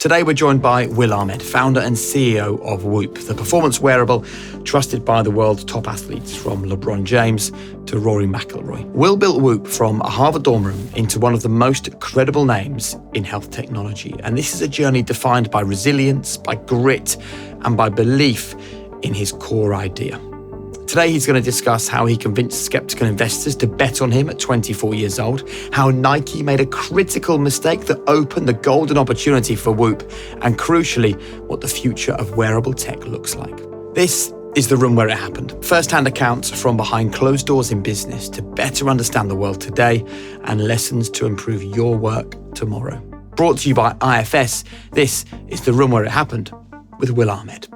Today we're joined by Will Ahmed, founder and CEO of Whoop, the performance wearable trusted by the world's top athletes from LeBron James to Rory McIlroy. Will built Whoop from a Harvard dorm room into one of the most credible names in health technology. And this is a journey defined by resilience, by grit, and by belief in his core idea. Today, he's going to discuss how he convinced skeptical investors to bet on him at 24 years old, how Nike made a critical mistake that opened the golden opportunity for Whoop, and crucially, what the future of wearable tech looks like. This is the room where it happened. First-hand accounts from behind closed doors in business to better understand the world today and lessons to improve your work tomorrow. Brought to you by IFS, this is the room where it happened with Will Ahmed.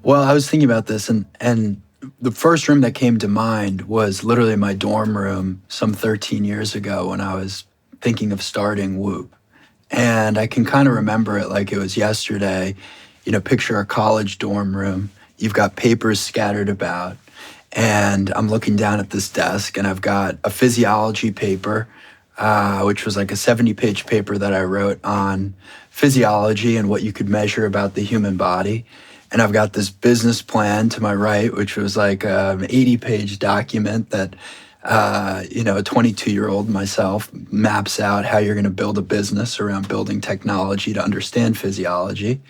Well, I was thinking about this, and the first room that came to mind was literally my dorm room some 13 years ago when I was thinking of starting Whoop. And I can kind of remember it like it was yesterday. You know, picture a college dorm room. You've got papers scattered about, and I'm looking down at this desk, and I've got a physiology paper, which was like a 70-page paper that I wrote on physiology and what you could measure about the human body. And I've got this business plan to my right, which was like an 80-page document that, a 22-year-old myself maps out how you're going to build a business around building technology to understand physiology.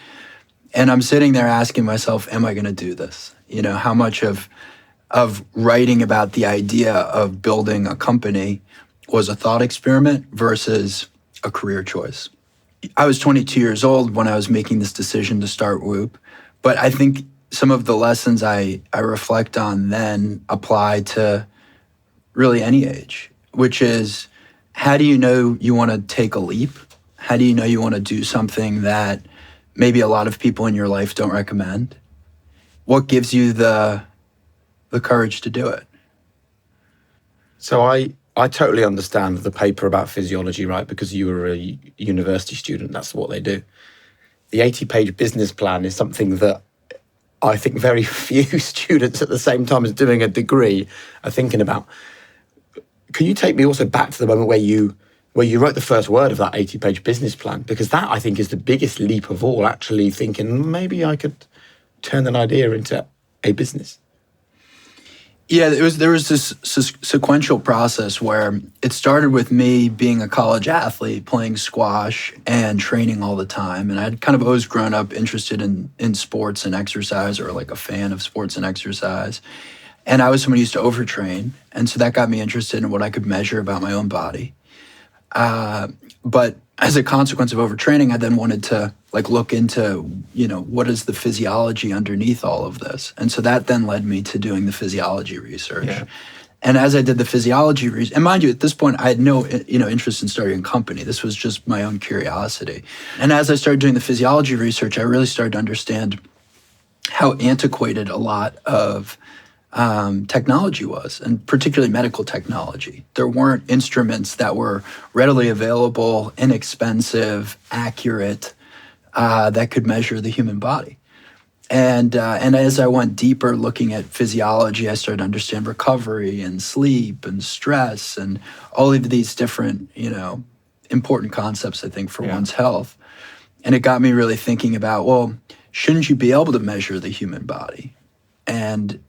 And I'm sitting there asking myself, am I going to do this? You know, how much of writing about the idea of building a company was a thought experiment versus a career choice? I was 22 years old when I was making this decision to start Whoop. But I think some of the lessons I reflect on then apply to really any age, which is, how do you know you want to take a leap? How do you know you want to do something that maybe a lot of people in your life don't recommend? What gives you the courage to do it? So I totally understand the paper about physiology, right? Because you were a university student, that's what they do. The 80-page business plan is something that I think very few students at the same time as doing a degree are thinking about. Can you take me also back to the moment where you wrote the first word of that 80-page business plan? Because that, I think, is the biggest leap of all, actually thinking maybe I could turn an idea into a business. Yeah, there was this sequential process where it started with me being a college athlete, playing squash and training all the time. And I'd kind of always grown up interested in sports and exercise, or like a fan of sports and exercise. And I was someone who used to overtrain. And so that got me interested in what I could measure about my own body. But as a consequence of overtraining, I then wanted to look into, what is the physiology underneath all of this? And so that then led me to doing the physiology research. Yeah. And as I did the physiology research, and mind you, at this point, I had no, interest in starting a company. This was just my own curiosity. And as I started doing the physiology research, I really started to understand how antiquated a lot of technology was, and particularly medical technology. There weren't instruments that were readily available, inexpensive, accurate, that could measure the human body. And as I went deeper looking at physiology, I started to understand recovery and sleep and stress and all of these different, important concepts, I think, for one's health. And it got me really thinking about, well, shouldn't you be able to measure the human body? And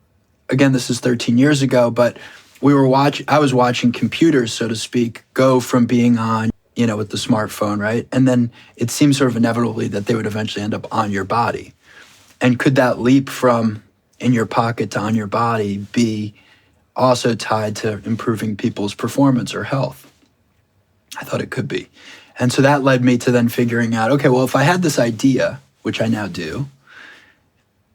again, this is 13 years ago, but I was watching computers, so to speak, go from being on, with the smartphone, right? And then it seems sort of inevitably that they would eventually end up on your body. And could that leap from in your pocket to on your body be also tied to improving people's performance or health? I thought it could be. And so that led me to then figuring out, okay, well, if I had this idea, which I now do,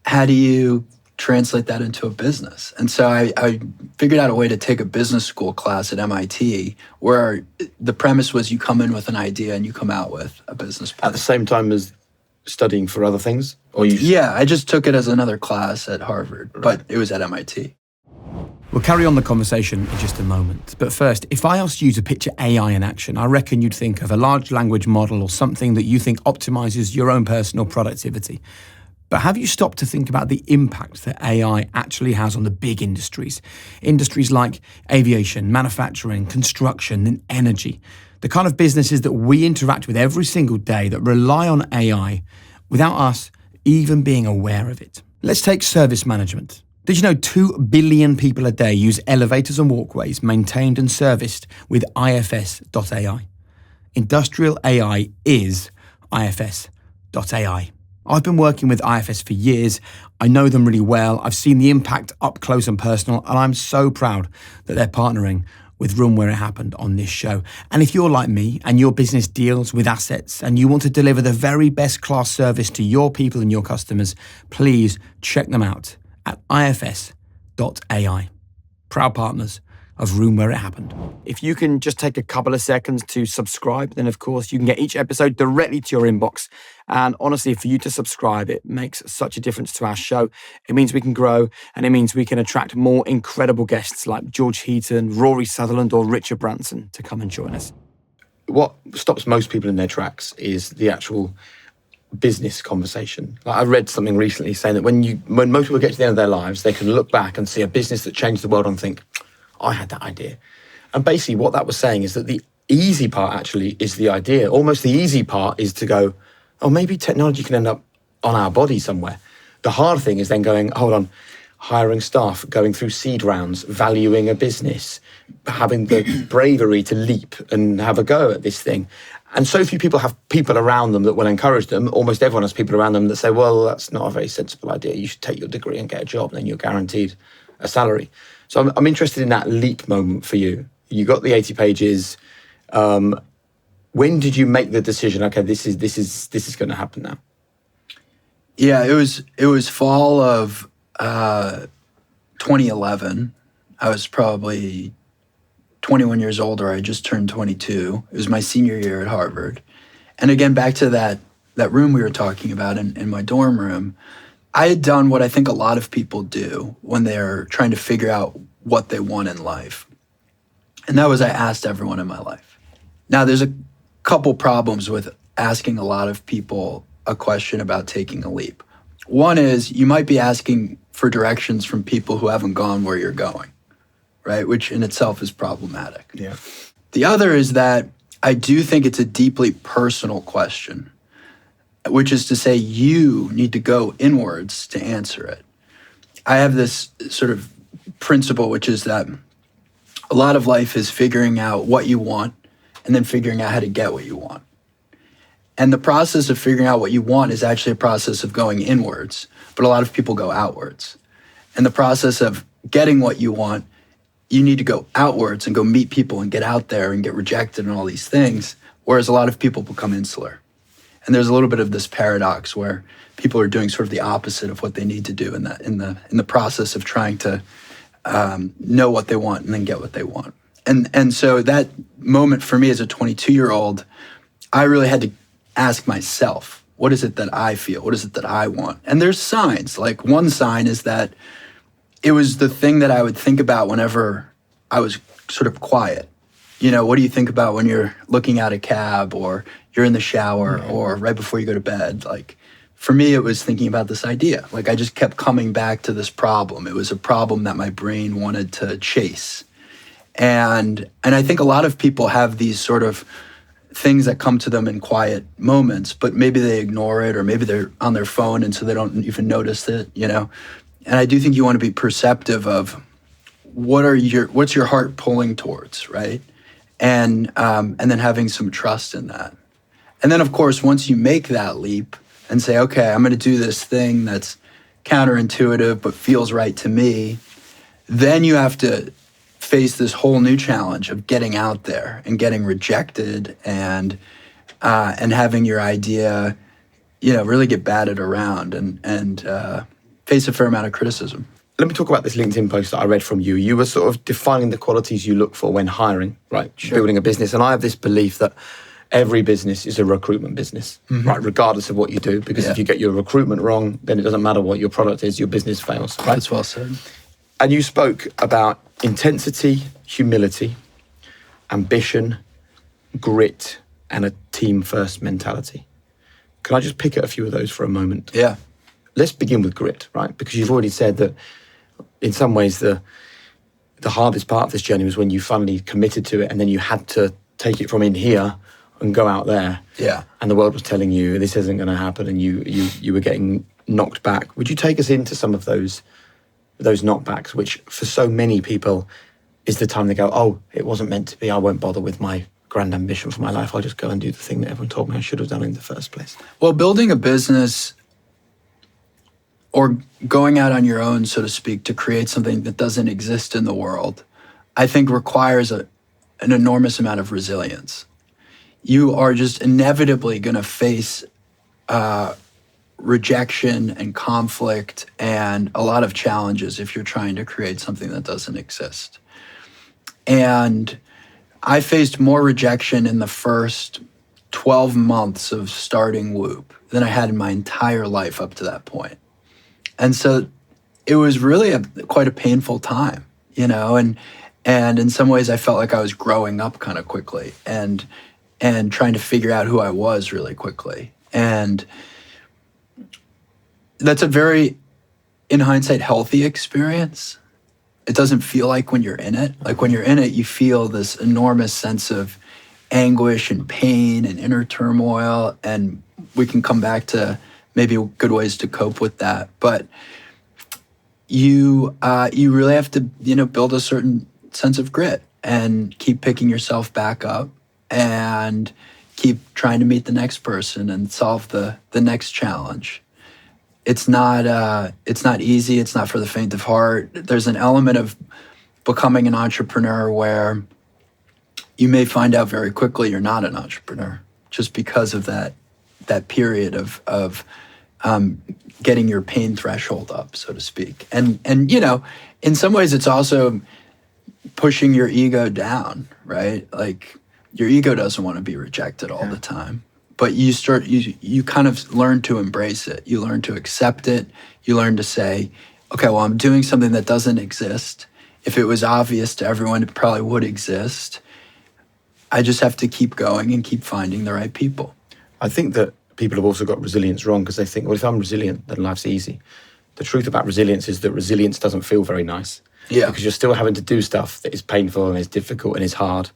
how do you translate that into a business? And so I figured out a way to take a business school class at MIT where the premise was you come in with an idea and you come out with a business plan. At the same time as studying for other things? Yeah, I just took it as another class at Harvard, but it was at MIT. We'll carry on the conversation in just a moment. But first, if I asked you to picture AI in action, I reckon you'd think of a large language model or something that you think optimizes your own personal productivity. But have you stopped to think about the impact that AI actually has on the big industries? Industries like aviation, manufacturing, construction, and energy. The kind of businesses that we interact with every single day that rely on AI without us even being aware of it. Let's take service management. Did you know 2 billion people a day use elevators and walkways maintained and serviced with IFS.ai? Industrial AI is IFS.ai. I've been working with IFS for years. I know them really well. I've seen the impact up close and personal, and I'm so proud that they're partnering with Room Where It Happened on this show. And if you're like me and your business deals with assets and you want to deliver the very best class service to your people and your customers, please check them out at IFS.ai. Proud partners of Room Where It Happened. If you can just take a couple of seconds to subscribe, then of course you can get each episode directly to your inbox. And honestly, for you to subscribe, it makes such a difference to our show. It means we can grow, and it means we can attract more incredible guests like George Heaton, Rory Sutherland, or Richard Branson to come and join us. What stops most people in their tracks is the actual business conversation. Like I read something recently saying that when most people get to the end of their lives, they can look back and see a business that changed the world and think, I had that idea. And basically what that was saying is that the easy part actually is the idea. Almost the easy part is to go, oh, maybe technology can end up on our body somewhere. The hard thing is then going, hold on, hiring staff, going through seed rounds, valuing a business, having the bravery to leap and have a go at this thing. And so few people have people around them that will encourage them. Almost everyone has people around them that say, well, that's not a very sensible idea. You should take your degree and get a job, and then you're guaranteed a salary. So I'm interested in that leap moment for you. You got the 80 pages. When did you make the decision? Okay, this is going to happen now. Yeah, it was fall of 2011. I was probably 21 years old, or I just turned 22. It was my senior year at Harvard. And again, back to that room we were talking about in my dorm room, I had done what I think a lot of people do when they're trying to figure out what they want in life. And that was I asked everyone in my life. Now, there's a couple problems with asking a lot of people a question about taking a leap. One is you might be asking for directions from people who haven't gone where you're going, right? Which in itself is problematic. Yeah. The other is that I do think it's a deeply personal question, which is to say you need to go inwards to answer it. I have this sort of principle, which is that a lot of life is figuring out what you want and then figuring out how to get what you want. And the process of figuring out what you want is actually a process of going inwards, but a lot of people go outwards. And the process of getting what you want, you need to go outwards and go meet people and get out there and get rejected and all these things, whereas a lot of people become insular. And there's a little bit of this paradox where people are doing sort of the opposite of what they need to do in the process of trying to know what they want and then get what they want. And so that moment for me as a 22-year-old, I really had to ask myself, what is it that I feel? What is it that I want? And there's signs. Like one sign is that it was the thing that I would think about whenever I was sort of quiet. You know, what do you think about when you're looking at a cab or you're in the shower or right before you go to bed? Like, for me, it was thinking about this idea. Like, I just kept coming back to this problem. It was a problem that my brain wanted to chase. And I think a lot of people have these sort of things that come to them in quiet moments, but maybe they ignore it or maybe they're on their phone and so they don't even notice it, you know? And I do think you want to be perceptive of what's your heart pulling towards, right? And then having some trust in that. And then, of course, once you make that leap and say, okay, I'm going to do this thing that's counterintuitive but feels right to me, then you have to face this whole new challenge of getting out there and getting rejected and having your idea, you know, really get batted around and face a fair amount of criticism. Let me talk about this LinkedIn post that I read from you. You were sort of defining the qualities you look for when hiring, right? Sure. Building a business. And I have this belief that every business is a recruitment business, right? Regardless of what you do. Because if you get your recruitment wrong, then it doesn't matter what your product is, your business fails, right? That's well said. And you spoke about intensity, humility, ambition, grit, and a team-first mentality. Can I just pick at a few of those for a moment? Yeah. let's begin with grit, right? Because you've already said that in some ways the hardest part of this journey was when you finally committed to it, and then you had to take it from in here and go out there. Yeah. And the world was telling you this isn't going to happen, and you were getting knocked back. Would you take us into some of those knockbacks, which for so many people is the time they go, oh, it wasn't meant to be. I won't bother with my grand ambition for my life. I'll just go and do the thing that everyone told me I should have done in the first place. Well, building a business or going out on your own, so to speak, to create something that doesn't exist in the world, I think requires an enormous amount of resilience. You are just inevitably going to face rejection and conflict and a lot of challenges if you're trying to create something that doesn't exist. And I faced more rejection in the first 12 months of starting Whoop than I had in my entire life up to that point. And so it was really quite a painful time, you know, and in some ways I felt like I was growing up kind of quickly and trying to figure out who I was really quickly. And that's a very, in hindsight, healthy experience. It doesn't feel like when you're in it. Like when you're in it, you feel this enormous sense of anguish and pain and inner turmoil. And we can come back to maybe good ways to cope with that. But you really have to, you know, build a certain sense of grit and keep picking yourself back up and keep trying to meet the next person and solve the next challenge. It's not easy. It's not for the faint of heart. There's an element of becoming an entrepreneur where you may find out very quickly you're not an entrepreneur just because of that period of getting your pain threshold up, so to speak. And you know, in some ways, it's also pushing your ego down, right? Like your ego doesn't want to be rejected all the time. But you kind of learn to embrace it. You learn to accept it. You learn to say, okay, well, I'm doing something that doesn't exist. If it was obvious to everyone, it probably would exist. I just have to keep going and keep finding the right people. I think that people have also got resilience wrong because they think, well, if I'm resilient, then life's easy. The truth about resilience is that resilience doesn't feel very nice. Yeah. Because you're still having to do stuff that is painful and is difficult and is hard.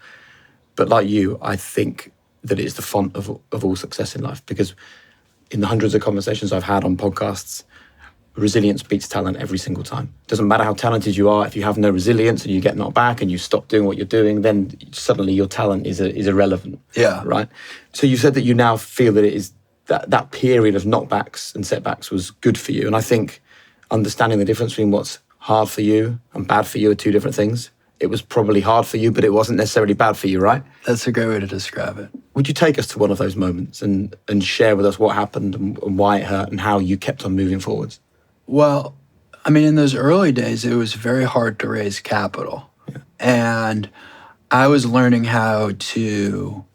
But like you, I think that it is the font of all success in life, because in the hundreds of conversations I've had on podcasts, resilience beats talent every single time. It doesn't matter how talented you are, if you have no resilience and you get knocked back and you stop doing what you're doing, then suddenly your talent is irrelevant. Yeah. Right? So you said that you now feel that it is that period of knockbacks and setbacks was good for you. And I think understanding the difference between what's hard for you and bad for you are two different things. It was probably hard for you, but it wasn't necessarily bad for you, right? That's a great way to describe it. Would you take us to one of those moments and share with us what happened and why it hurt and how you kept on moving forwards? Well, I mean, in those early days, it was very hard to raise capital. Yeah. And I was learning how to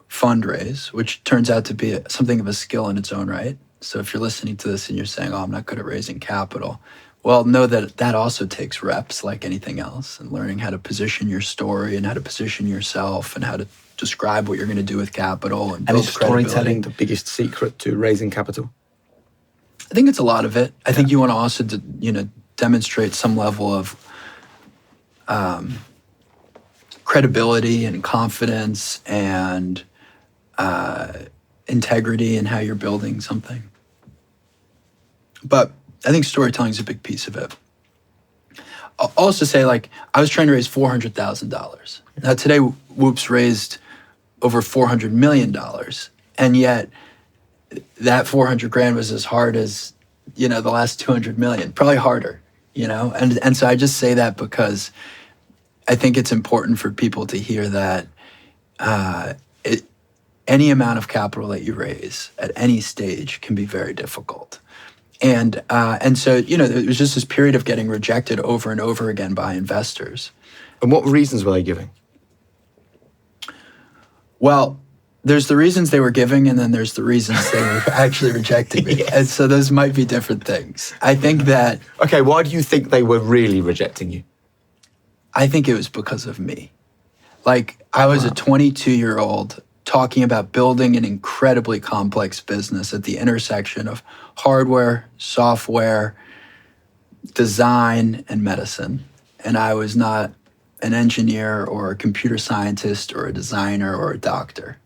fundraise, which turns out to be something of a skill in its own right. So if you're listening to this and you're saying, oh, I'm not good at raising capital, well, know that also takes reps like anything else, and learning how to position your story and how to position yourself and how to describe what you're going to do with capital and build credibility. Is storytelling the biggest secret to raising capital? I think it's a lot of it. I think you want to also, demonstrate some level of credibility and confidence and integrity in how you're building something. But I think storytelling is a big piece of it. I'll also say, I was trying to raise $400,000. Now, today, Whoop's raised over $400 million. And yet, that 400 grand was as hard as, the last 200 million, probably harder, And so I just say that because I think it's important for people to hear that any amount of capital that you raise at any stage can be very difficult. And so, it was just this period of getting rejected over and over again by investors. And what reasons were they giving? Well, there's the reasons they were giving, and then there's the reasons they were actually rejecting me. Yes. And so those might be different things. I think that... Okay, why do you think they were really rejecting you? I think it was because of me. I was a 22-year-old talking about building an incredibly complex business at the intersection of hardware, software, design, and medicine. And I was not an engineer or a computer scientist or a designer or a doctor.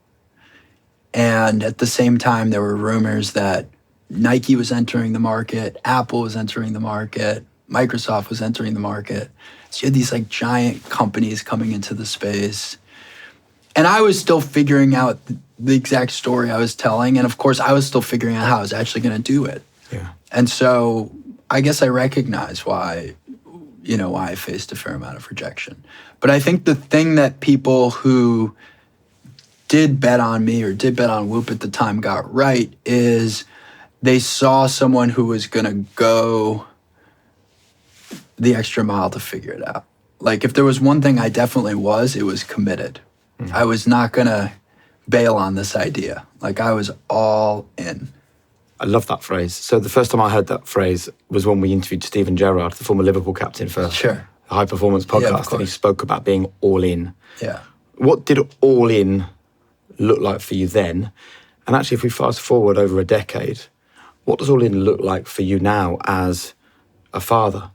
And at the same time, there were rumors that Nike was entering the market, Apple was entering the market, Microsoft was entering the market. So you had these like giant companies coming into the space. And I was still figuring out the exact story I was telling. And of course, I was still figuring out how I was actually going to do it. Yeah. And so I guess I recognize why I faced a fair amount of rejection. But I think the thing that people who did bet on me or did bet on Whoop at the time got right is they saw someone who was going to go the extra mile to figure it out. Like if there was one thing I definitely was, it was committed. Mm-hmm. I was not going to bail on this idea. Like I was all in. I love that phrase. So the first time I heard that phrase was when we interviewed Steven Gerrard, the former Liverpool captain for the High Performance podcast, and he spoke about being all in. Yeah. What did all in look like for you then? And actually, if we fast forward over a decade, what does all in look like for you now as a father?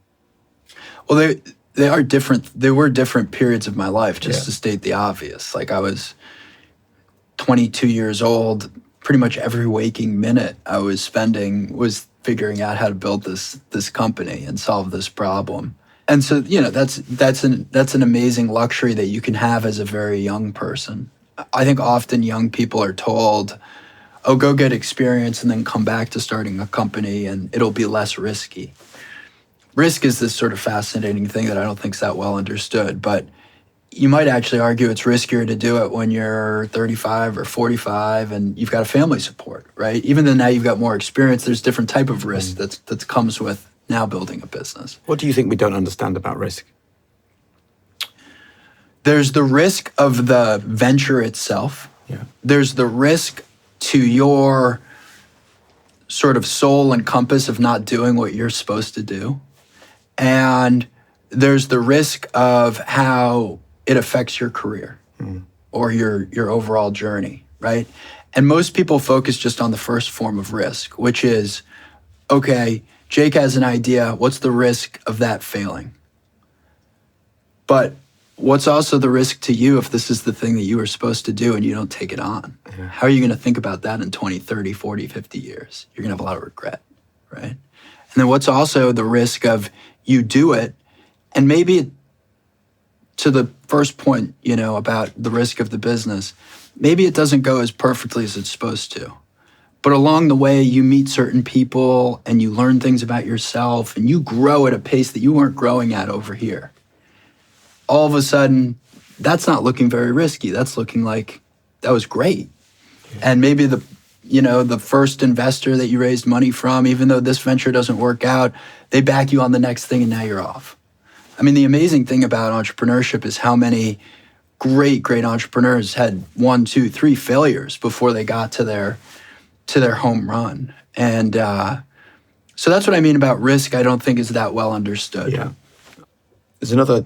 Well, they are different. There were different periods of my life, just to state the obvious. Like I was 22 years old. Pretty much every waking minute I was spending was figuring out how to build this company and solve this problem. And so, that's an amazing luxury that you can have as a very young person. I think often young people are told, oh, go get experience and then come back to starting a company and it'll be less risky. Risk is this sort of fascinating thing that I don't think is that well understood, but you might actually argue it's riskier to do it when you're 35 or 45 and you've got a family support, right? Even though now you've got more experience, there's different type of risk that comes with now building a business. What do you think we don't understand about risk? There's the risk of the venture itself. Yeah. There's the risk to your sort of soul and compass of not doing what you're supposed to do. And there's the risk of how it affects your career or your overall journey, right? And most people focus just on the first form of risk, which is, okay, Jake has an idea. What's the risk of that failing? But what's also the risk to you if this is the thing that you were supposed to do and you don't take it on? Yeah. How are you going to think about that in 20, 30, 40, 50 years? You're going to have a lot of regret, right? And then what's also the risk of you do it and maybe to the first point, about the risk of the business, maybe it doesn't go as perfectly as it's supposed to. But along the way, you meet certain people and you learn things about yourself and you grow at a pace that you weren't growing at over here. All of a sudden, that's not looking very risky. That's looking like that was great. Yeah. And maybe the first investor that you raised money from, even though this venture doesn't work out, they back you on the next thing and now you're off. I mean, the amazing thing about entrepreneurship is how many great entrepreneurs had 1, 2, 3 failures before they got to their home run. And so that's what I mean about risk. I don't think is that well understood. Yeah. There's another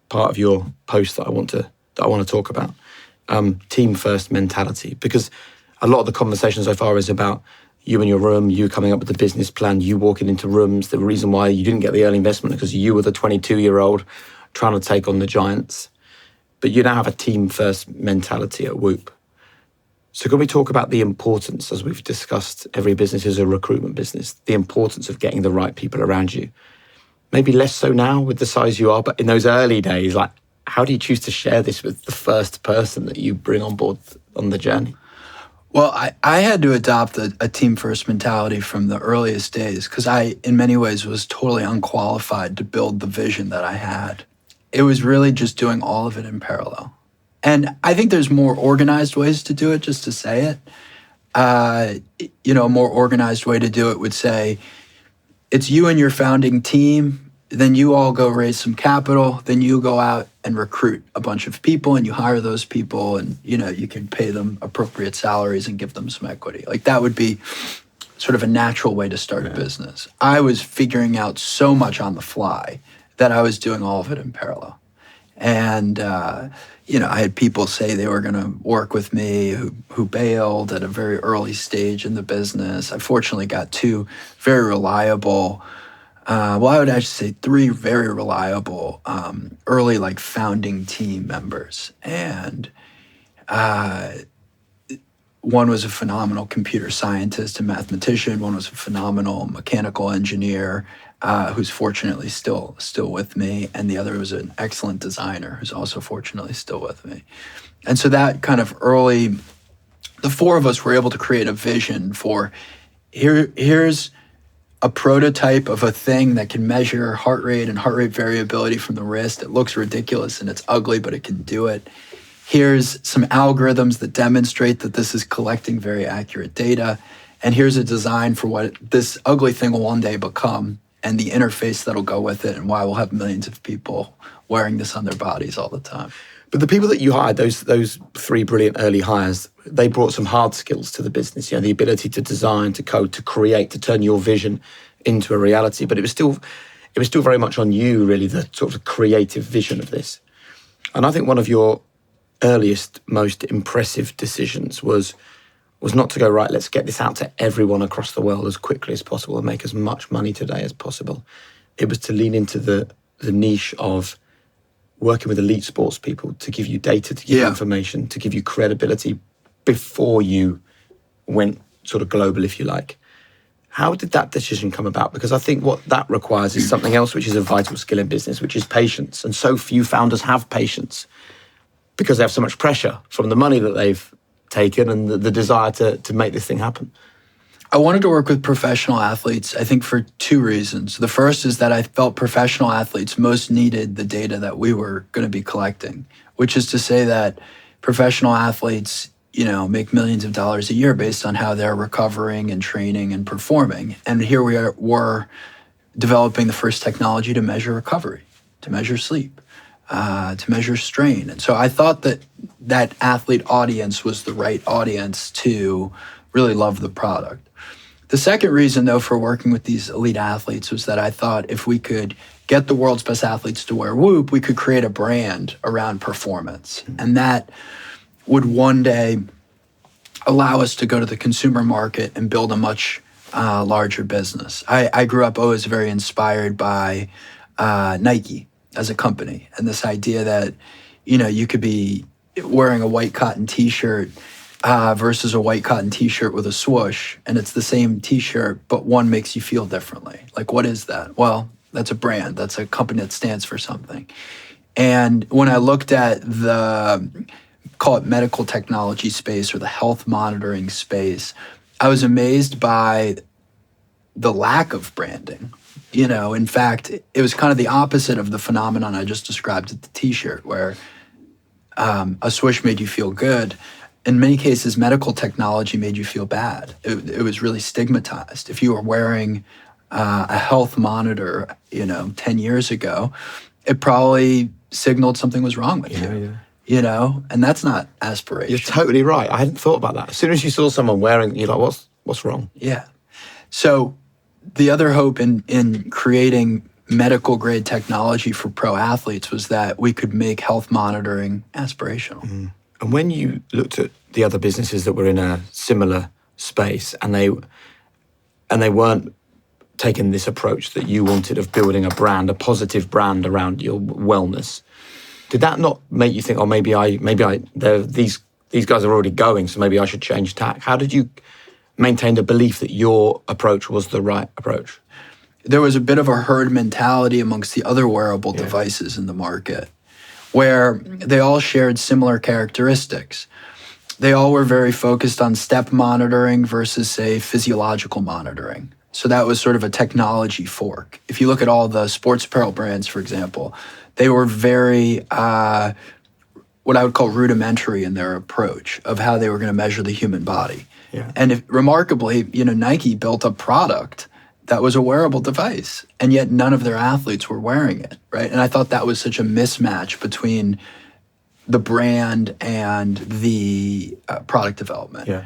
part of your post that I want to talk about. Team first mentality, because a lot of the conversation so far is about you in your room, you coming up with the business plan, you walking into rooms. The reason why you didn't get the early investment because you were the 22-year-old trying to take on the giants. But you now have a team-first mentality at Whoop. So can we talk about the importance, as we've discussed, every business is a recruitment business, the importance of getting the right people around you? Maybe less so now with the size you are, but in those early days, like, how do you choose to share this with the first person that you bring on board on the journey? Well, I had to adopt a team-first mentality from the earliest days because I, in many ways, was totally unqualified to build the vision that I had. It was really just doing all of it in parallel. And I think there's more organized ways to do it, just to say it. A more organized way to do it would say, it's you and your founding team, then you all go raise some capital, then you go out and recruit a bunch of people and you hire those people and, you can pay them appropriate salaries and give them some equity. Like that would be sort of a natural way to start a business. I was figuring out so much on the fly that I was doing all of it in parallel. And, I had people say they were going to work with me who bailed at a very early stage in the business. I fortunately got two very reliable, I would actually say three very reliable early founding team members. And one was a phenomenal computer scientist and mathematician. One was a phenomenal mechanical engineer who's fortunately still with me. And the other was an excellent designer who's also fortunately still with me. And so that kind of early, the four of us were able to create a vision for here's a prototype of a thing that can measure heart rate and heart rate variability from the wrist. It looks ridiculous and it's ugly, but it can do it. Here's some algorithms that demonstrate that this is collecting very accurate data. And here's a design for what this ugly thing will one day become and the interface that'll go with it and why we'll have millions of people wearing this on their bodies all the time. But the people that you hired, those three brilliant early hires, they brought some hard skills to the business, the ability to design, to code, to create, to turn your vision into a reality. But it was still very much on you, really, the sort of creative vision of this. And I think one of your earliest, most impressive decisions was not to go, right, let's get this out to everyone across the world as quickly as possible and make as much money today as possible. It was to lean into the niche of working with elite sports people to give you data, to give you information, to give you credibility before you went sort of global, if you like. How did that decision come about? Because I think what that requires is something else which is a vital skill in business, which is patience. And so few founders have patience because they have so much pressure from the money that they've taken and the desire to make this thing happen. I wanted to work with professional athletes, I think, for two reasons. The first is that I felt professional athletes most needed the data that we were going to be collecting, which is to say that professional athletes, make millions of dollars a year based on how they're recovering and training and performing. And here we're developing the first technology to measure recovery, to measure sleep, to measure strain. And so I thought that athlete audience was the right audience to really love the product. The second reason, though, for working with these elite athletes was that I thought if we could get the world's best athletes to wear Whoop, we could create a brand around performance. And that would one day allow us to go to the consumer market and build a much larger business. I grew up always very inspired by Nike as a company and this idea that, you could be wearing a white cotton T-shirt versus a white cotton T-shirt with a swoosh, and it's the same T-shirt, but one makes you feel differently. Like, what is that? Well, that's a brand. That's a company that stands for something. And when I looked at the, call it medical technology space or the health monitoring space, I was amazed by the lack of branding. In fact, it was kind of the opposite of the phenomenon I just described at the T-shirt, where a swoosh made you feel good. In many cases, medical technology made you feel bad. It was really stigmatized. If you were wearing a health monitor, 10 years ago, it probably signaled something was wrong with you. And that's not aspirational. You're totally right. I hadn't thought about that. As soon as you saw someone wearing, you're like, what's wrong? Yeah. So the other hope in creating medical grade technology for pro athletes was that we could make health monitoring aspirational. Mm. And when you looked at the other businesses that were in a similar space and they weren't taking this approach that you wanted of building a brand, a positive brand around your wellness, did that not make you think, oh, maybe these guys are already going, so maybe I should change tack? How did you maintain the belief that your approach was the right approach? There was a bit of a herd mentality amongst the other wearable devices in the market, where they all shared similar characteristics. They all were very focused on step monitoring versus, say, physiological monitoring. So that was sort of a technology fork. If you look at all the sports apparel brands, for example, they were very, what I would call rudimentary in their approach of how they were going to measure the human body. Yeah. And remarkably, Nike built a product that was a wearable device, and yet none of their athletes were wearing it, right? And I thought that was such a mismatch between the brand and the product development. Yeah.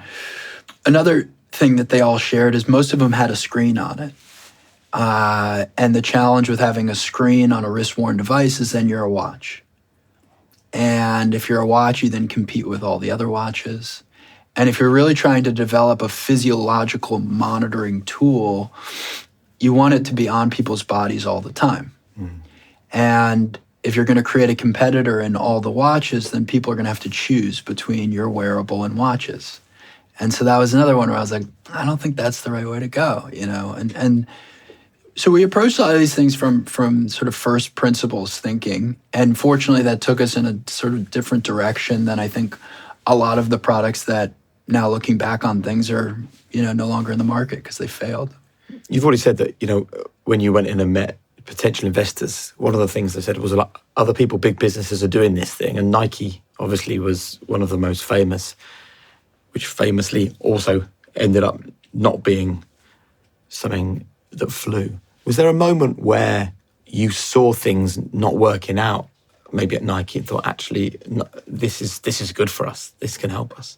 Another thing that they all shared is most of them had a screen on it. And the challenge with having a screen on a wrist-worn device is then you're a watch. And if you're a watch, you then compete with all the other watches. And if you're really trying to develop a physiological monitoring tool, you want it to be on people's bodies all the time. And if you're going to create a competitor in all the watches, then people are going to have to choose between your wearable and watches. And so that was another one where I was like, I don't think that's the right way to go, you know? And so we approached all of these things from sort of first principles thinking. And fortunately, that took us in a sort of different direction than I think a lot of the products that now looking back on things are, you know, no longer in the market because they failed. You've already said that, you know, when you went in and met potential investors, one of the things they said was a lot, other people, big businesses are doing this thing. And Nike obviously was one of the most famous, which famously also ended up not being something that flew. Was there a moment where you saw things not working out, maybe at Nike, and thought, actually, no, this is good for us. This can help us?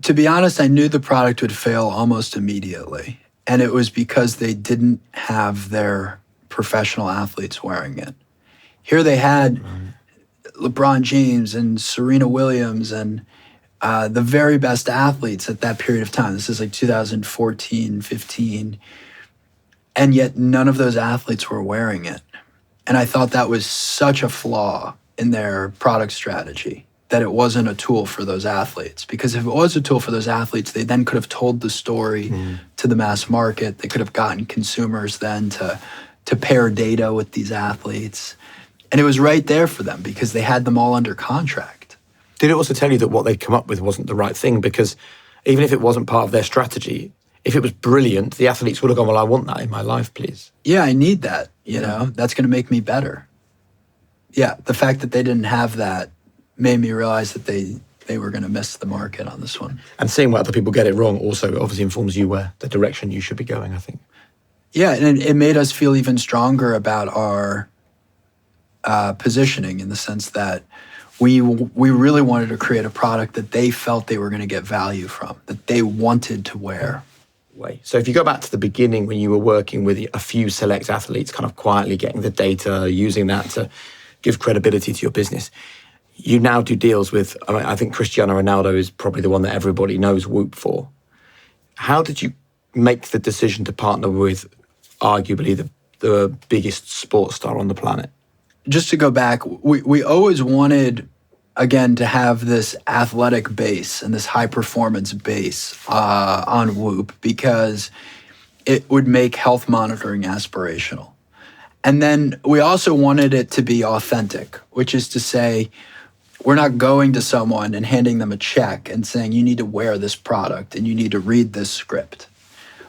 To be honest, I knew the product would fail almost immediately. And it was because they didn't have their professional athletes wearing it. Here they had LeBron James and Serena Williams and the very best athletes at that period of time. This is like 2014, 15. And yet none of those athletes were wearing it. And I thought that was such a flaw in their product strategy, that it wasn't a tool for those athletes. Because if it was a tool for those athletes, they then could have told the story to the mass market. They could have gotten consumers then to pair data with these athletes. And it was right there for them because they had them all under contract. Did it also tell you that what they'd come up with wasn't the right thing? Because even if it wasn't part of their strategy, if it was brilliant, the athletes would have gone, well, I want that in my life, please. Yeah, I need that, you know, that's going to make me better. Yeah, the fact that they didn't have that made me realize that they were going to miss the market on this one. And seeing what other people get it wrong also obviously informs you where the direction you should be going, I think. Yeah, and it made us feel even stronger about our positioning in the sense that we really wanted to create a product that they felt they were going to get value from, that they wanted to wear. So if you go back to the beginning when you were working with a few select athletes, kind of quietly getting the data, using that to give credibility to your business, you now do deals with, I think Cristiano Ronaldo is probably the one that everybody knows Whoop for. How did you make the decision to partner with arguably the biggest sports star on the planet? Just to go back, we always wanted, again, to have this athletic base and this high performance base on Whoop because it would make health monitoring aspirational. And then we also wanted it to be authentic, which is to say, we're not going to someone and handing them a check and saying, you need to wear this product and you need to read this script.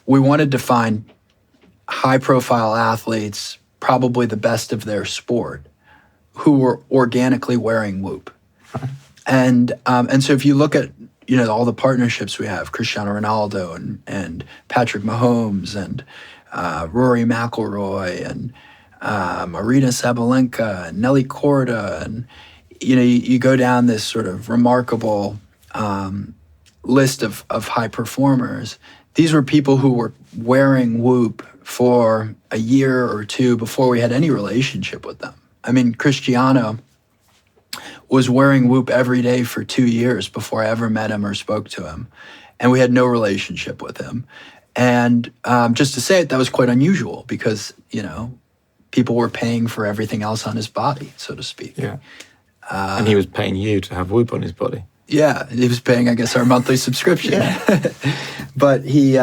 We wanted to find high-profile athletes, probably the best of their sport, who were organically wearing Whoop. And so if you look at, you know, all the partnerships we have, Cristiano Ronaldo and Patrick Mahomes and Rory McIlroy and Arina Sabalenka and Nelly Korda, and you know, you go down this sort of remarkable list of high performers. These were people who were wearing Whoop for a year or two before we had any relationship with them. I mean, Cristiano was wearing Whoop every day for 2 years before I ever met him or spoke to him. And we had no relationship with him. And just to say it, that was quite unusual because, you know, people were paying for everything else on his body, so to speak. Yeah. And he was paying you to have Whoop on his body. Yeah, he was paying, I guess, our monthly subscription. Yeah. But he,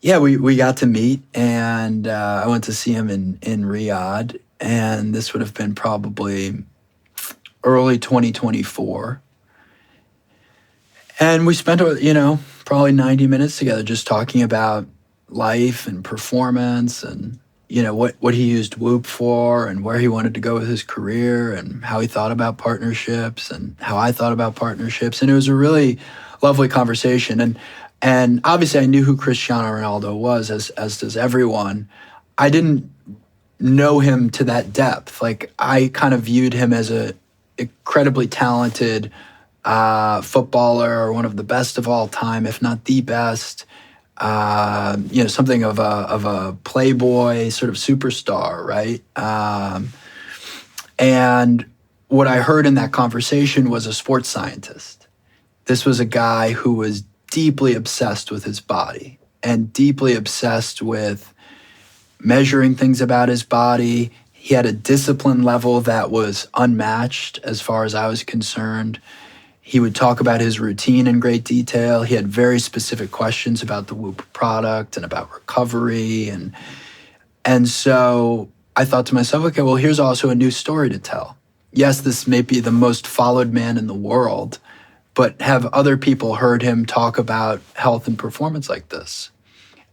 we got to meet, and I went to see him in Riyadh, and this would have been probably early 2024. And we spent, you know, probably 90 minutes together just talking about life and performance and, you know, what he used Whoop for and where he wanted to go with his career and how he thought about partnerships and how I thought about partnerships. And it was a really lovely conversation. And obviously I knew who Cristiano Ronaldo was, as does everyone. I didn't know him to that depth. Like, I kind of viewed him as a incredibly talented footballer, one of the best of all time, if not the best. You know, something of a playboy sort of superstar, right? And what I heard in that conversation was a sports scientist. This was a guy who was deeply obsessed with his body and deeply obsessed with measuring things about his body. He had a discipline level that was unmatched as far as I was concerned. He would talk about his routine in great detail. He had very specific questions about the Whoop product and about recovery. And so I thought to myself, okay, well, here's also a new story to tell. Yes, this may be the most followed man in the world, but have other people heard him talk about health and performance like this?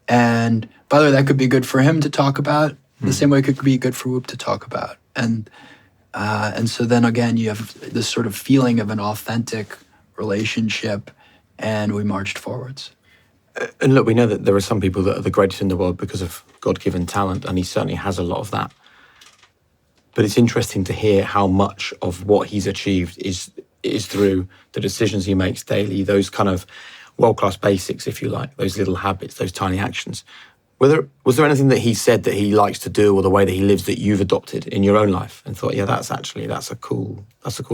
And by the way, that could be good for him to talk about, the same way it could be good for Whoop to talk about. And so then again, you have this sort of feeling of an authentic relationship, and we marched forwards. And look, we know that there are some people that are the greatest in the world because of God-given talent, and he certainly has a lot of that. But it's interesting to hear how much of what he's achieved is through the decisions he makes daily, those kind of world-class basics, if you like, those little habits, those tiny actions. Was there anything that he said that he likes to do or the way that he lives that you've adopted in your own life and thought, yeah, that's a cool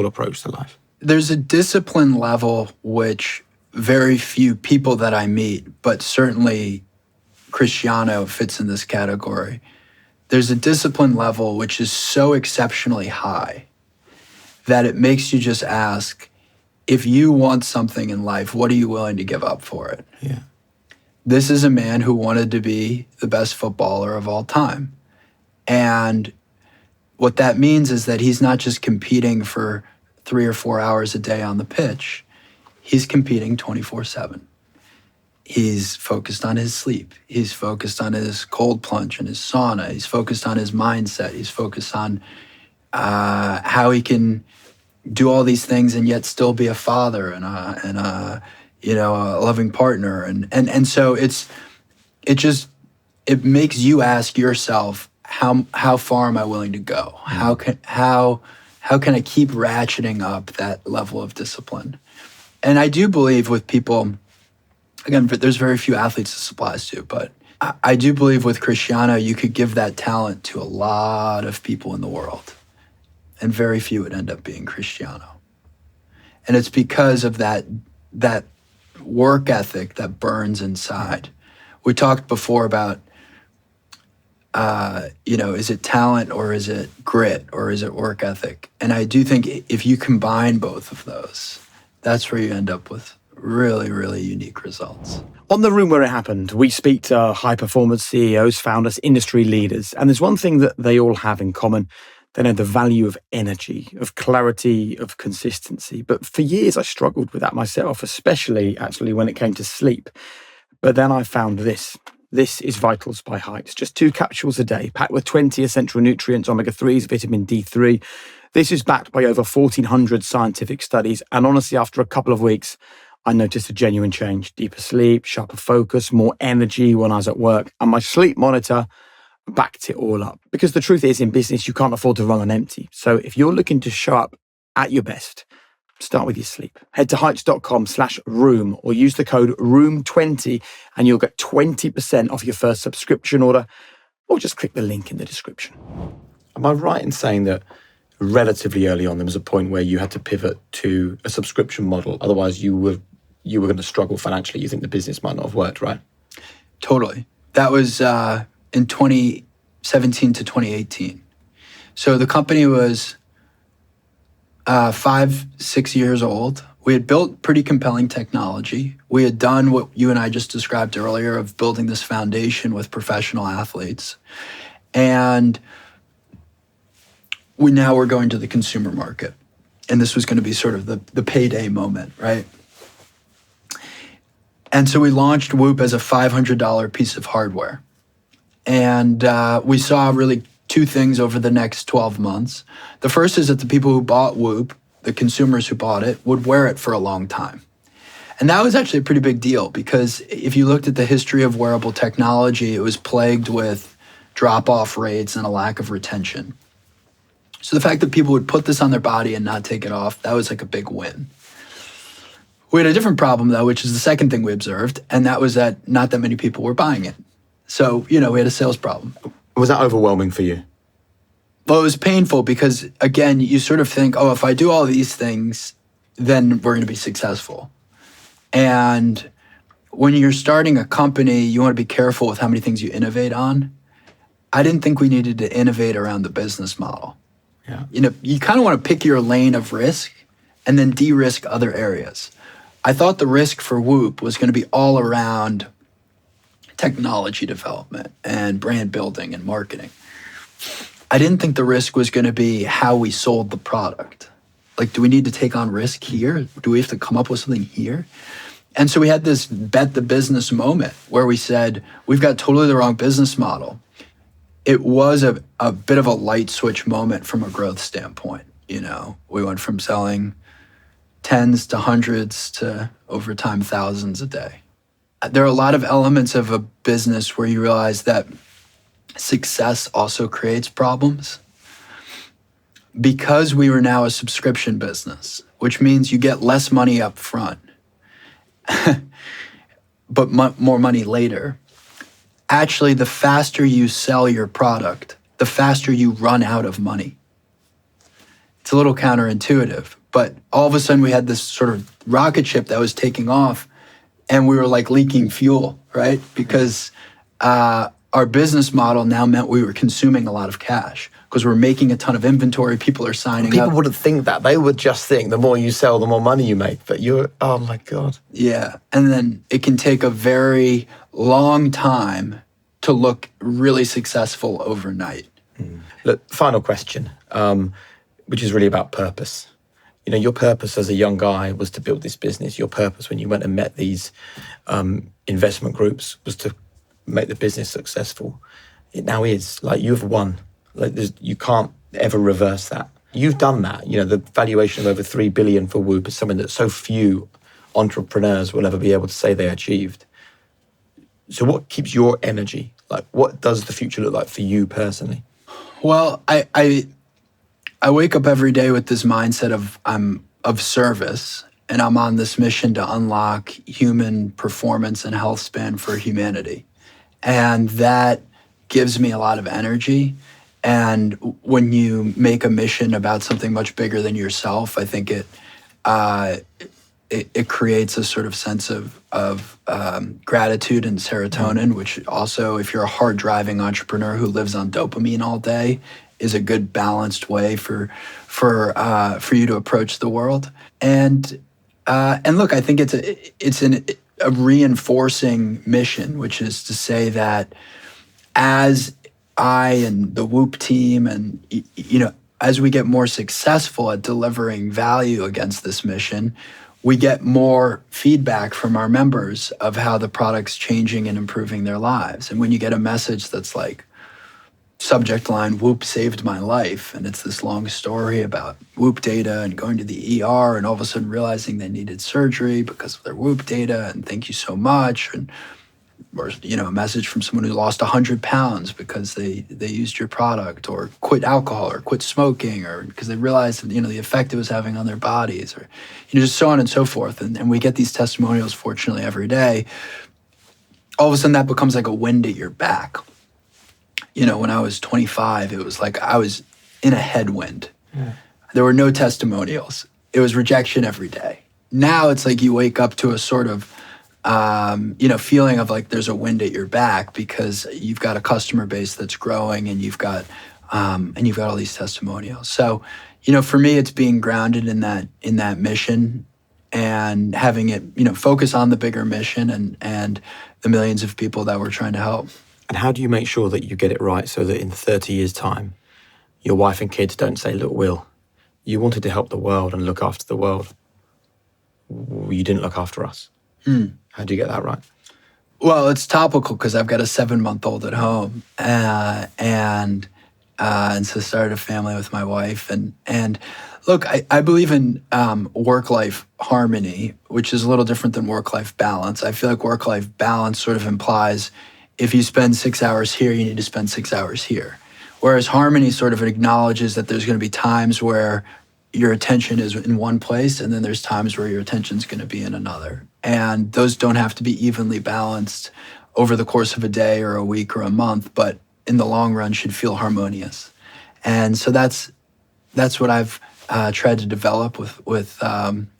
approach to life? There's a discipline level which very few people that I meet, but certainly Cristiano fits in this category. There's a discipline level which is so exceptionally high that it makes you just ask, if you want something in life, what are you willing to give up for it? Yeah. This is a man who wanted to be the best footballer of all time. And what that means is that he's not just competing for 3 or 4 hours a day on the pitch. He's competing 24/7. He's focused on his sleep. He's focused on his cold plunge and his sauna. He's focused on his mindset. He's focused on how he can do all these things and yet still be a father and a loving partner. And so it makes you ask yourself, how far am I willing to go? How can I keep ratcheting up that level of discipline? And I do believe with people, again, there's very few athletes this applies to, but I do believe with Cristiano, you could give that talent to a lot of people in the world, and very few would end up being Cristiano. And it's because of that work ethic that burns inside. We talked before about, is it talent or is it grit or is it work ethic? And I do think if you combine both of those, that's where you end up with really, really unique results. On The Room Where It Happened, we speak to high-performance CEOs, founders, industry leaders, and there's one thing that they all have in common. They know the value of energy, of clarity, of consistency. But for years, I struggled with that myself, especially actually when it came to sleep. But then I found this. This is Vitals by Heights. Just 2 capsules a day, packed with 20 essential nutrients, omega-3s, vitamin D3. This is backed by over 1,400 scientific studies. And honestly, after a couple of weeks, I noticed a genuine change. Deeper sleep, sharper focus, more energy when I was at work. And my sleep monitor backed it all up. Because the truth is, in business, you can't afford to run on empty. So if you're looking to show up at your best, start with your sleep. Head to heights.com/room or use the code ROOM20 and you'll get 20% off your first subscription order, or just click the link in the description. Am I right in saying that relatively early on there was a point where you had to pivot to a subscription model? Otherwise you were going to struggle financially. You think the business might not have worked, right? Totally. That was in 2017 to 2018. So the company was 5-6 years old. We had built pretty compelling technology. We had done what you and I just described earlier of building this foundation with professional athletes. And we now were going to the consumer market. And this was going to be sort of the payday moment, right? And so we launched Whoop as a $500 piece of hardware. And we saw really 2 things over the next 12 months. The first is that the people who bought Whoop, the consumers who bought it, would wear it for a long time. And that was actually a pretty big deal because if you looked at the history of wearable technology, it was plagued with drop-off rates and a lack of retention. So the fact that people would put this on their body and not take it off, that was like a big win. We had a different problem, though, which is the second thing we observed, and that was that not that many people were buying it. So, we had a sales problem. Was that overwhelming for you? Well, it was painful because, again, you sort of think, oh, if I do all these things, then we're going to be successful. And when you're starting a company, you want to be careful with how many things you innovate on. I didn't think we needed to innovate around the business model. Yeah. You kind of want to pick your lane of risk and then de-risk other areas. I thought the risk for Whoop was going to be all around technology development and brand building and marketing. I didn't think the risk was going to be how we sold the product. Like, do we need to take on risk here? Do we have to come up with something here? And so we had this bet the business moment where we said, we've got totally the wrong business model. It was a bit of a light switch moment from a growth standpoint. We went from selling tens to hundreds to over time thousands a day. There are a lot of elements of a business where you realize that success also creates problems. Because we were now a subscription business, which means you get less money up front, but more money later. Actually, the faster you sell your product, the faster you run out of money. It's a little counterintuitive, but all of a sudden we had this sort of rocket ship that was taking off and we were like leaking fuel, right? Because our business model now meant we were consuming a lot of cash because we're making a ton of inventory. People are signing up. People wouldn't think that. They would just think the more you sell, the more money you make. But oh my God. Yeah. And then it can take a very long time to look really successful overnight. Look, final question, which is really about purpose. Your purpose as a young guy was to build this business. Your purpose when you went and met these investment groups was to make the business successful. It now is. Like, you've won. Like, you can't ever reverse that. You've done that. The valuation of over 3 billion for Whoop is something that so few entrepreneurs will ever be able to say they achieved. So what keeps your energy? Like, what does the future look like for you personally? Well, I wake up every day with this mindset of I'm of service, and I'm on this mission to unlock human performance and health span for humanity. And that gives me a lot of energy. And when you make a mission about something much bigger than yourself, I think it creates a sort of sense of gratitude and serotonin, which also, if you're a hard driving entrepreneur who lives on dopamine all day, is a good balanced way for you to approach the world. And look, I think it's a reinforcing mission, which is to say that as I and the Whoop team and, as we get more successful at delivering value against this mission, we get more feedback from our members of how the product's changing and improving their lives. And when you get a message that's like, subject line, Whoop saved my life, and it's this long story about Whoop data and going to the ER and all of a sudden realizing they needed surgery because of their Whoop data, and thank you so much, or a message from someone who lost 100 pounds because they used your product, or quit alcohol or quit smoking, or because they realized the effect it was having on their bodies, or just so on and so forth. And we get these testimonials, fortunately, every day. All of a sudden that becomes like a wind at your back. When I was 25, it was like I was in a headwind. Yeah. There were no testimonials. It was rejection every day. Now it's like you wake up to a sort of feeling of like there's a wind at your back because you've got a customer base that's growing and you've got all these testimonials. So, for me, it's being grounded in that mission and having it, focus on the bigger mission and the millions of people that we're trying to help. And how do you make sure that you get it right so that in 30 years' time, your wife and kids don't say, look, Will, you wanted to help the world and look after the world. You didn't look after us. How do you get that right? Well, it's topical because I've got a 7-month-old at home and so started a family with my wife. And look, I believe in work-life harmony, which is a little different than work-life balance. I feel like work-life balance sort of implies if you spend 6 hours here, you need to spend 6 hours here. Whereas harmony sort of acknowledges that there's going to be times where your attention is in one place, and then there's times where your attention's going to be in another. And those don't have to be evenly balanced over the course of a day or a week or a month, but in the long run should feel harmonious. And so that's what I've tried to develop with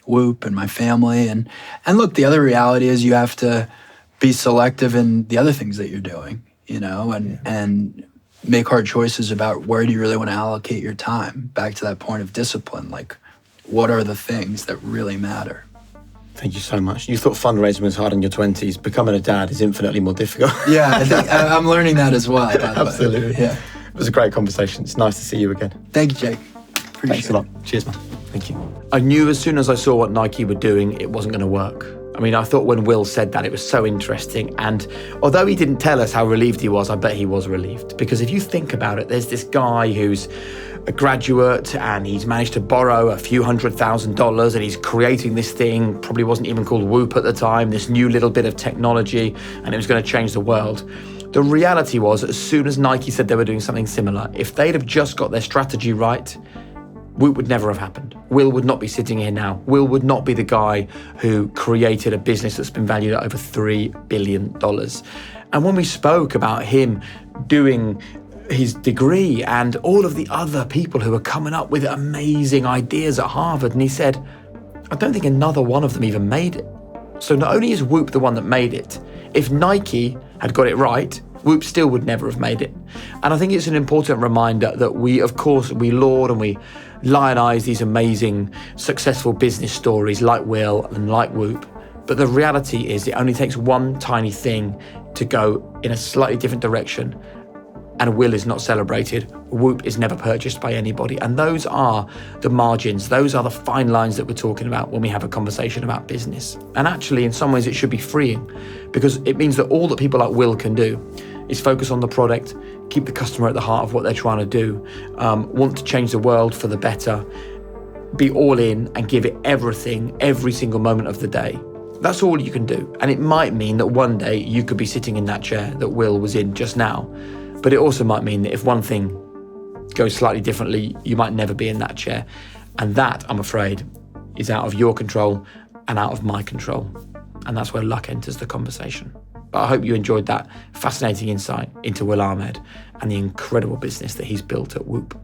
Whoop and my family. And look, the other reality is you have to be selective in the other things that you're doing, and make hard choices about where do you really want to allocate your time. Back to that point of discipline, like what are the things that really matter? Thank you so much. You thought fundraising was hard in your 20s. Becoming a dad is infinitely more difficult. Yeah, I think I'm learning that as well. Absolutely. Yeah. It was a great conversation. It's nice to see you again. Thank you, Jake. Appreciate Thanks a lot. Cheers, man. Thank you. I knew as soon as I saw what Nike were doing, it wasn't going to work. I mean, I thought when Will said that, it was so interesting. And although he didn't tell us how relieved he was, I bet he was relieved. Because if you think about it, there's this guy who's a graduate and he's managed to borrow a few $100,000 and he's creating this thing, probably wasn't even called Whoop at the time, this new little bit of technology, and it was going to change the world. The reality was, as soon as Nike said they were doing something similar, if they'd have just got their strategy right, Whoop would never have happened. Will would not be sitting here now. Will would not be the guy who created a business that's been valued at over $3 billion. And when we spoke about him doing his degree and all of the other people who were coming up with amazing ideas at Harvard, and he said, I don't think another one of them even made it. So not only is Whoop the one that made it, if Nike had got it right, Whoop still would never have made it. And I think it's an important reminder that we laud and we lionize these amazing, successful business stories like Will and like Whoop. But the reality is it only takes one tiny thing to go in a slightly different direction, and Will is not celebrated. Whoop is never purchased by anybody. And those are the margins. Those are the fine lines that we're talking about when we have a conversation about business. And actually, in some ways, it should be freeing, because it means that all that people like Will can do is focus on the product, keep the customer at the heart of what they're trying to do, want to change the world for the better, be all in and give it everything, every single moment of the day. That's all you can do. And it might mean that one day you could be sitting in that chair that Will was in just now. But it also might mean that if one thing goes slightly differently, you might never be in that chair. And that, I'm afraid, is out of your control and out of my control. And that's where luck enters the conversation. But I hope you enjoyed that fascinating insight into Will Ahmed and the incredible business that he's built at Whoop.